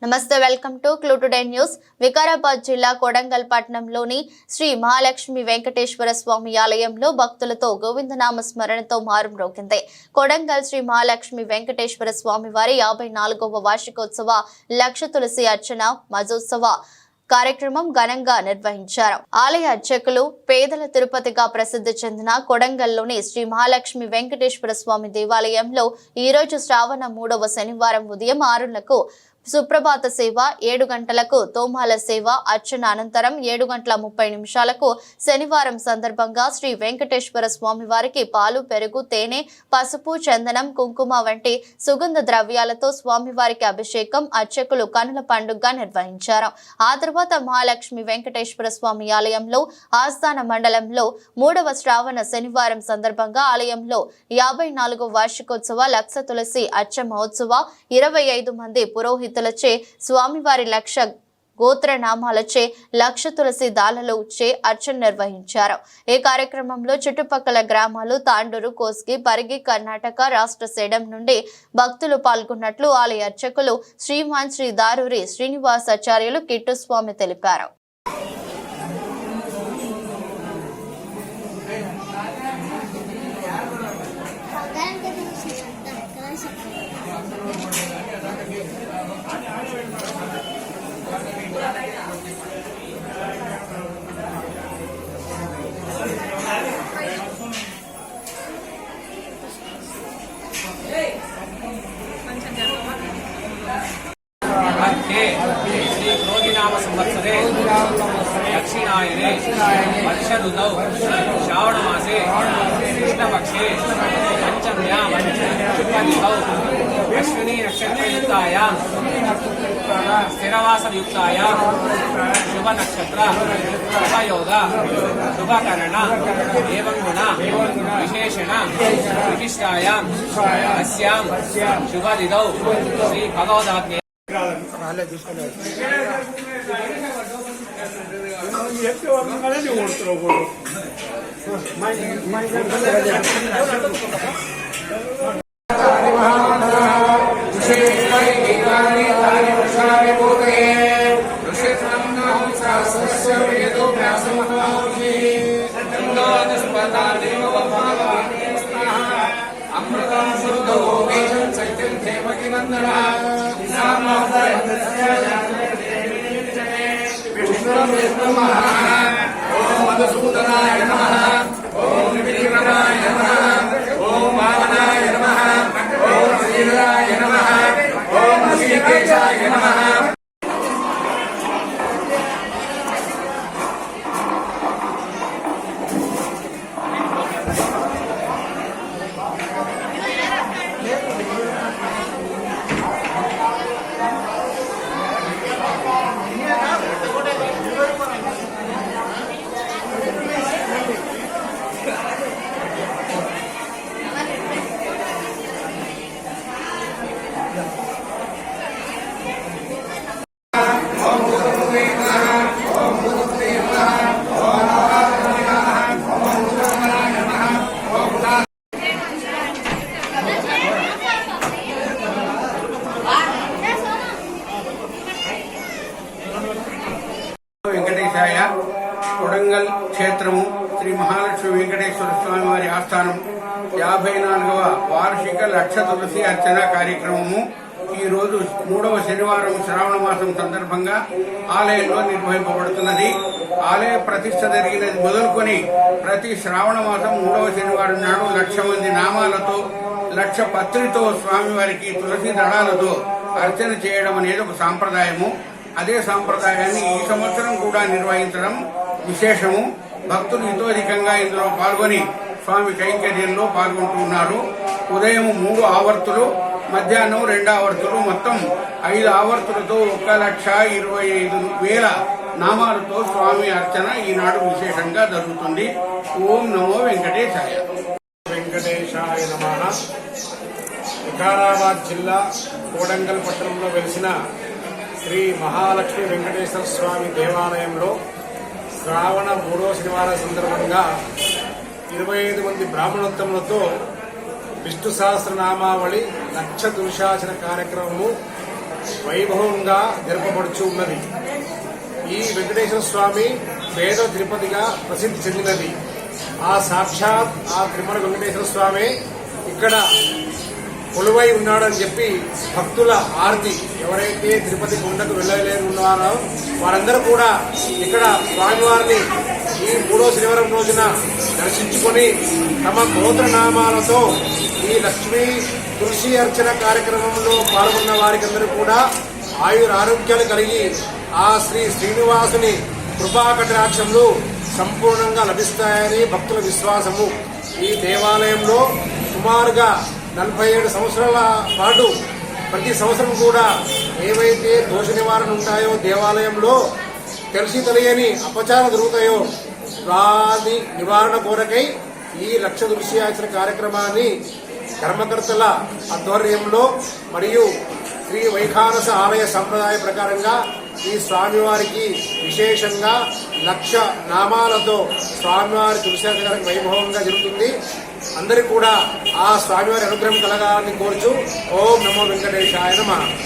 నమస్తే, welcome to clue today news. Vikarabad జిల్లా కొడంగల్ పట్టణంలోని శ్రీ మహాలక్ష్మి వెంకటేశ్వర స్వామి ఆలయంలో భక్తులతో గోవిందనామ స్మరణతో మారుమ్రోగింది. కొడంగల్ శ్రీ మహాలక్ష్మి వెంకటేశ్వర స్వామి వారి 54వ వార్షికోత్సవ లక్ష తులసి అర్చన మజోత్సవ కార్యక్రమం ఘనంగా నిర్వహించారు. ఆలయ అర్చకులు పేదల తిరుపతిగా ప్రసిద్ధి చెందిన కొడంగల్లోని శ్రీ మహాలక్ష్మి వెంకటేశ్వర స్వామి దేవాలయంలో ఈ రోజు శ్రావణ 3వ శనివారం ఉదయం 6 సుప్రభాత సేవ, 7 గంటలకు తోమాల సేవ, అర్చన అనంతరం 7:30 శనివారం సందర్భంగా శ్రీ వెంకటేశ్వర స్వామి వారికి పాలు, పెరుగు, తేనె, పసుపు, చందనం, కుంకుమ వంటి సుగంధ ద్రవ్యాలతో స్వామివారికి అభిషేకం అర్చకులు కనుల పండుగగా నిర్వహించారు. ఆ తర్వాత మహాలక్ష్మి వెంకటేశ్వర స్వామి ఆలయంలో ఆస్థాన మండలంలో 3వ శ్రావణ శనివారం సందర్భంగా ఆలయంలో 54వ వార్షికోత్సవ లక్ష తులసి అర్చ మహోత్సవ 25 మంది పురోహితులచే స్వామివారి లక్ష గోత్రనామాలచే లక్ష తులసి దాలలచే అర్చన నిర్వహించారు. ఈ కార్యక్రమంలో చుట్టుపక్కల గ్రామాలు తాండూరు, కోస్గి, పరిగి, కర్ణాటక రాష్ట్ర సేడం నుండి భక్తులు పాల్గొన్నట్లు ఆలయ అర్చకులు శ్రీమాన్ శ్రీ దారూరి శ్రీనివాసాచార్యులు కిట్టుస్వామి తెలిపారు. श्री क्रोधिनाम संवत्सरे दक्षिणायने वर्ष ऋतौ श्रावण मासे कृष्णपक्षे पंचम्यां शुभतिथौ अश्विनी नक्षत्रयुक्तायां स्थिरवासयुक्तायां शुभ नक्षत्र शुभयोग शुभकरण एवं गुण विशेषण विशिष्टायां अस्यां शुभतिथौ श्री भगवदाज्ञे ओम मधुसूदनाय नमः, ओम विक्रमाय नमः, ओम वामनाय नमः, ओम श्रीधराय नमः, ओम ऋषिकेशाय नमः. వెంకటేశాయ కొడంగల్ క్షేత్రము శ్రీ మహాలక్ష్మి వెంకటేశ్వర స్వామి వారి ఆస్థానం 54వ వార్షిక లక్ష తులసి అర్చన కార్యక్రమము ఈ రోజు 3వ శనివారం శ్రావణ మాసం సందర్భంగా ఆలయంలో నిర్వహింపబడుతున్నది. ఆలయ ప్రతిష్ఠ జరిగినది మొదలుకొని ప్రతి శ్రావణ మాసం 3వ శనివారం నాడు 1,00,000 మంది నామాలతో 1,00,000 పత్రితో స్వామివారికి తులసి దళాలతో అర్చన చేయడం అనేది ఒక సాంప్రదాయము. అదే సాంప్రదాయాన్ని ఈ సంవత్సరం కూడా నిర్వహించడం విశేషము. భక్తులు ఇతోధికంగా ఇందులో పాల్గొని స్వామి కైంకర్యంలో పాల్గొంటున్నారు. ఉదయం 3 ఆవర్తులు, మధ్యాహ్నం 2 ఆవర్తులు, మొత్తం 5 ఆవర్తులతో 1,25,000 నామాలతో స్వామి అర్చన ఈనాడు విశేషంగా జరుగుతుంది. ఓం నమో వెంకటేశాయ. వెంకటేశాయ నమః. వికారాబాద్ జిల్లా కోడంగల్ పట్టణంలో వెలిసిన శ్రీ మహాలక్ష్మి వెంకటేశ్వర స్వామి దేవాలయంలో శ్రావణ 3వ శనివారం సందర్భంగా 25 మంది బ్రాహ్మణోత్తములతో విష్ణు సహస్రనామావళి లక్ష దుర్శాసన కార్యక్రమము వైభవంగా జరపబడుచు ఉన్నది. ఈ వెంకటేశ్వర స్వామి పేద తిరుపతిగా ప్రసిద్ధి చెందినది. ఆ సాక్షాత్ ఆ తిరుమల వెంకటేశ్వర స్వామి ఇక్కడ కొలువై ఉన్నాడని చెప్పి భక్తుల ఆర్తి. ఎవరైతే తిరుపతి కొండకు వెళ్ళలేరు ఉన్నారో వారందరూ కూడా ఇక్కడ స్వామివారిని ఈ 3వ శనివారం రోజున దర్శించుకొని తమ గోత్రనామాలతో ఈ లక్ష్మీ తులసి అర్చన కార్యక్రమంలో పాల్గొన్న వారికందరూ కూడా ఆయురారోగ్యాలు కలిగి ఆ శ్రీనివాసుని కృపాకటాక్షములు సంపూర్ణంగా లభిస్తాయని భక్తుల విశ్వాసము. ఈ దేవాలయంలో సుమారుగా 47 సంవత్సరాల పాటు ప్రతి సంవత్సరం కూడా ఏవైతే దోష నివారణ ఉంటాయో దేవాలయంలో తెలియని అపచారం జరుగుతాయో వాటి నివారణ కోరకై ఈ లక్ష తులసియాచన కార్యక్రమాన్ని ధర్మకర్తల ఆధ్వర్యంలో మరియు శ్రీ వైఖానస ఆలయ సంప్రదాయ ప్రకారంగా ఈ స్వామివారికి విశేషంగా 1,00,000 నామాలతో స్వామివారి తులసియాచన వైభవంగా జరుగుతుంది. అందరికీ కూడా ఆ స్వామివారి అనుగ్రహం కలగాలని కోరుచు ఓం నమో వెంకటేశాయ నమః.